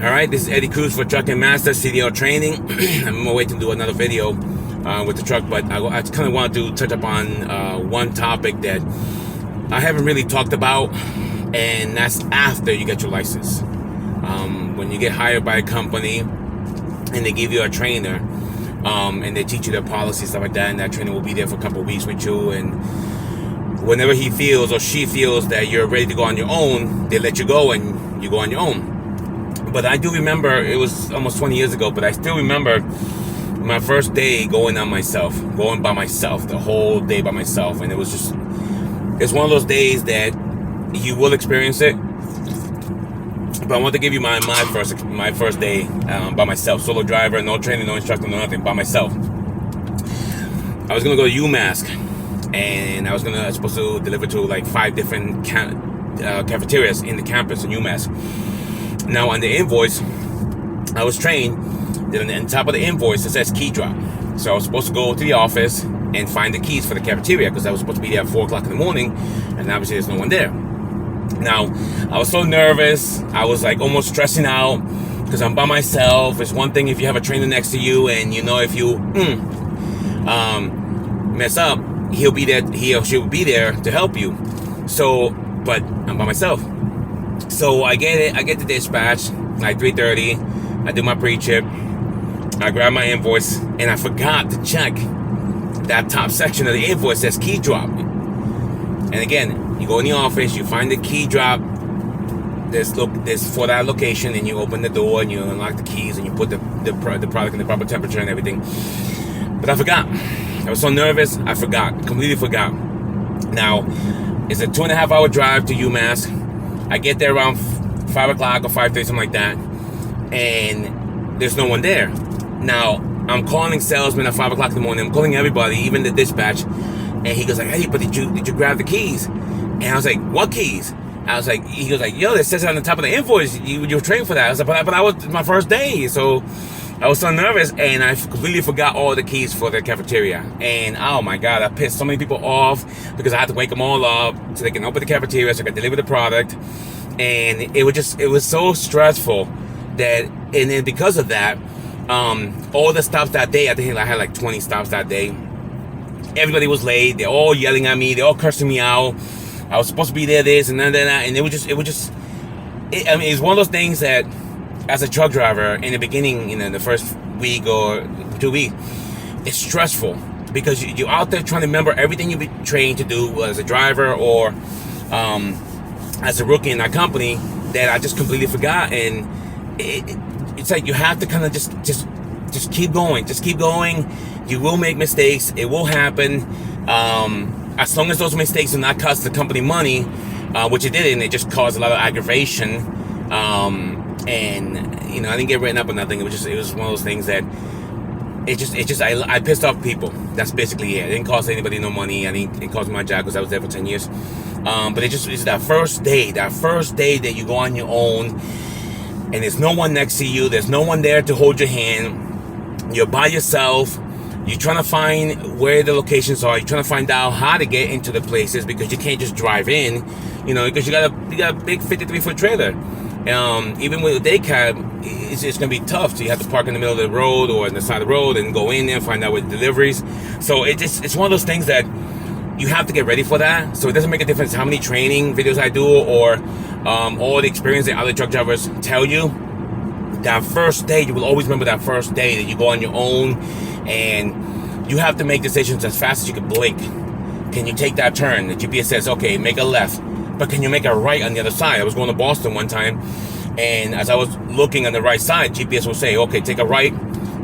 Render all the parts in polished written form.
All right, this is Eddie Cruz for Trucking Master CDL Training. I'm waiting to do another video with the truck, but I kind of want to touch up on one topic that I haven't really talked about, and that's after you get your license. When you get hired by a company and they give you a trainer, and they teach you their policies, stuff like that, and that trainer will be there for a couple of weeks with you, and whenever he feels or she feels that you're ready to go on your own, they let you go and you go on your own. But I do remember, it was almost 20 years ago, but I still remember my first day going by myself, the whole day by myself. And it's one of those days that you will experience it. But I want to give you my first day by myself, solo driver, no training, no instructor, no nothing, by myself. I was going to go to UMass, and I was supposed to deliver to like 5 different cafeterias in the campus in UMass. Now on the invoice, I was trained that on top of the invoice it says key drop. So I was supposed to go to the office and find the keys for the cafeteria, because I was supposed to be there at 4 o'clock in the morning, and obviously there's no one there. Now, I was so nervous, I was like almost stressing out, because I'm by myself. It's one thing if you have a trainer next to you, and you know if you mess up, he or she will be there to help you. So, but I'm by myself. So I get the dispatch, like 3:30, I do my pre-trip, I grab my invoice, and I forgot to check that top section of the invoice that says key drop. And again, you go in the office, you find the key drop, this for that location, and you open the door and you unlock the keys and you put the product in the proper temperature and everything. But I forgot. I was so nervous, I completely forgot. Now, it's a 2.5 hour drive to UMass. I get there around 5 o'clock or 5:30, something like that, and there's no one there. Now, I'm calling salesmen at 5 o'clock in the morning. I'm calling everybody, even the dispatch, and he goes like, "Hey, but did you grab the keys?" And I was like, "What keys?" I was like, he goes like, "Yo, it says it on the top of the invoice. You were trained for that." I was like, but I was my first day, so I was so nervous, and I completely forgot all the keys for the cafeteria. And oh my God, I pissed so many people off, because I had to wake them all up so they can open the cafeteria so I could deliver the product. And it was so stressful that, and then because of that, all the stops that day, I think I had like 20 stops that day. Everybody was late. They're all yelling at me. They're all cursing me out. I was supposed to be there, this and that, and it's one of those things that, as a truck driver, in the beginning, the first week or 2 weeks, it's stressful, because you're out there trying to remember everything you've been trained to do as a driver or as a rookie in that company, that I just completely forgot. And it's like you have to kind of just keep going. Just keep going. You will make mistakes. It will happen. As long as those mistakes do not cost the company money, which it didn't, it just caused a lot of aggravation. And I didn't get written up or nothing. It was one of those things that I pissed off people. That's basically it. It didn't cost anybody no money. It cost me my job, because I was there for 10 years. But it's that first day that you go on your own, and there's no one next to you. There's no one there to hold your hand. You're by yourself. You're trying to find where the locations are. You're trying to find out how to get into the places, because you can't just drive in, because you got a big 53-foot trailer. Even with a day cab, it's going to be tough. So you have to park in the middle of the road or on the side of the road and go in there and find out where the deliveries. So it's one of those things that you have to get ready for that. So it doesn't make a difference how many training videos I do or all the experience that other truck drivers tell you. That first day, you will always remember that first day that you go on your own, and you have to make decisions as fast as you can blink. Can you take that turn? The GPS says, okay, make a left, but can you make a right on the other side? I was going to Boston one time, and as I was looking on the right side, GPS will say, okay, take a right,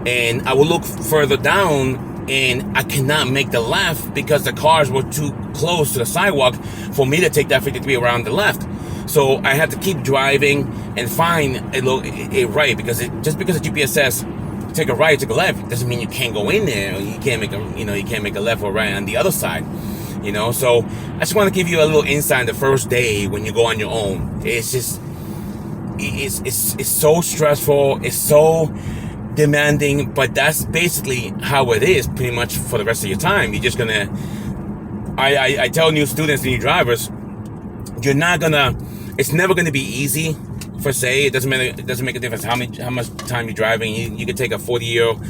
and I will look further down, and I cannot make the left because the cars were too close to the sidewalk for me to take that 53 around the left. So I had to keep driving and find a right, because just because the GPS says take a right, take a left, doesn't mean you can't go in there. Or you can't make a left or right on the other side. So I just want to give you a little insight the first day when you go on your own. It's just it's so stressful. It's so demanding, but that's basically how it is pretty much for the rest of your time. You're just gonna, I tell new students and new drivers, it's never gonna be easy per se. It doesn't matter. It doesn't make a difference how much time you're driving. You could take a 40-year-old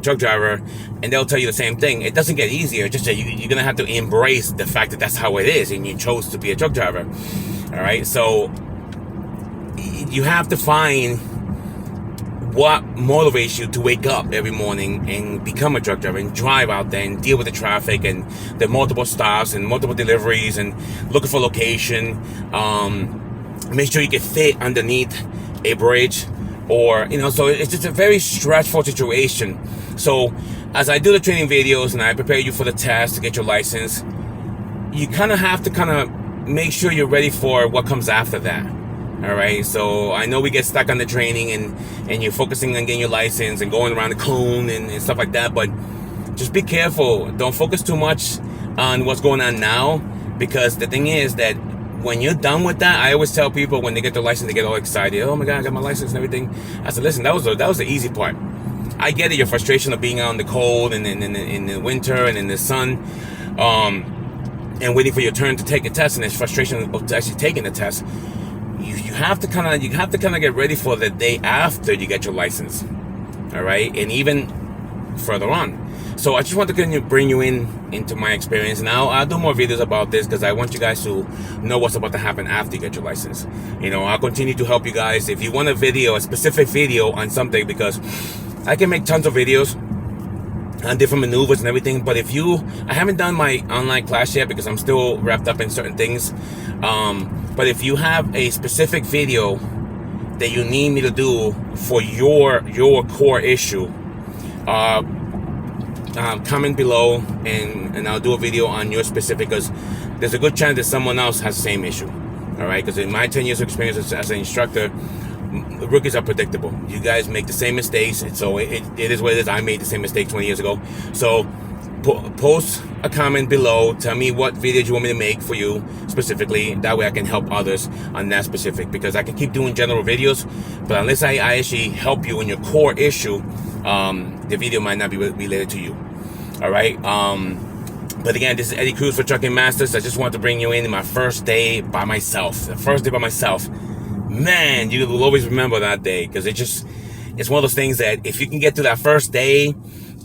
truck driver, and they'll tell you the same thing. It doesn't get easier. Just that you're gonna have to embrace the fact that that's how it is, and you chose to be a truck driver. All right, so you have to find what motivates you to wake up every morning and become a truck driver and drive out there and deal with the traffic and the multiple stops and multiple deliveries and looking for location. Make sure you get fit underneath a bridge, or so it's just a very stressful situation. So as I do the training videos and I prepare you for the test to get your license, you kind of have to make sure you're ready for what comes after that. All right, so I know we get stuck on the training and you're focusing on getting your license and going around the cone and stuff like that, but just be careful. Don't focus too much on what's going on now, because the thing is that when you're done with that, I always tell people when they get their license, they get all excited. Oh my God, I got my license and everything. I said, listen, that was the easy part. I get it, your frustration of being out in the cold and in the winter and in the sun, and waiting for your turn to take a test, and there's frustration of actually taking the test. You have to kind of get ready for the day after you get your license, all right, and even further on. So I just want to bring you into my experience, and I'll do more videos about this because I want you guys to know what's about to happen after you get your license. I'll continue to help you guys. If you want a specific video on something, because I can make tons of videos on different maneuvers and everything, but I haven't done my online class yet because I'm still wrapped up in certain things. But if you have a specific video that you need me to do for your core issue, comment below and I'll do a video on your specific, because there's a good chance that someone else has the same issue. All right, because in my 10 years of experience as an instructor, rookies are predictable. You guys make the same mistakes, and so it is what it is. I made the same mistake 20 years ago. So post a comment below. Tell me what videos you want me to make for you specifically. That way I can help others on that specific, because I can keep doing general videos, but unless I actually help you in your core issue, the video might not be related to you. All right. But again, this is Eddie Cruz for Trucking Masters. I just want to bring you in my first day by myself. The first day by myself. Man, you will always remember that day, because it's one of those things that if you can get to that first day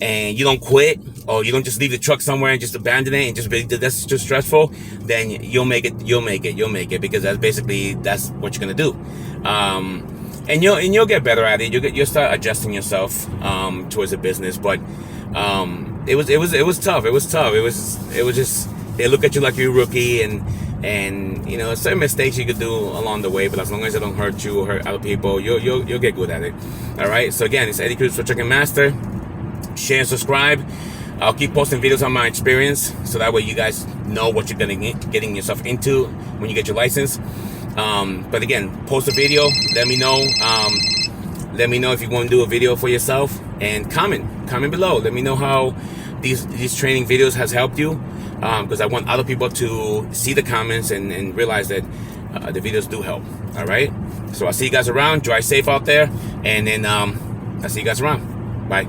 and you don't quit, or you don't just leave the truck somewhere and just abandon it and just be, that's just stressful, then you'll make it, because that's what you're gonna do. And you'll get better at it. You'll start adjusting yourself towards the business. But it was tough. It was just, they look at you like you're a rookie, and certain mistakes you could do along the way, but as long as it don't hurt you or hurt other people, you'll get good at it. All right. So again, it's Eddie Cruz for Trucking Master. Share and subscribe. I'll keep posting videos on my experience, so that way you guys know what you're getting yourself into when you get your license. But again, post a video. Let me know. Let me know if you want to do a video for yourself, and comment below. Let me know how these training videos has helped you, because I want other people to see the comments and realize that the videos do help. All right. So I'll see you guys around. Drive safe out there, and then I'll see you guys around. Bye.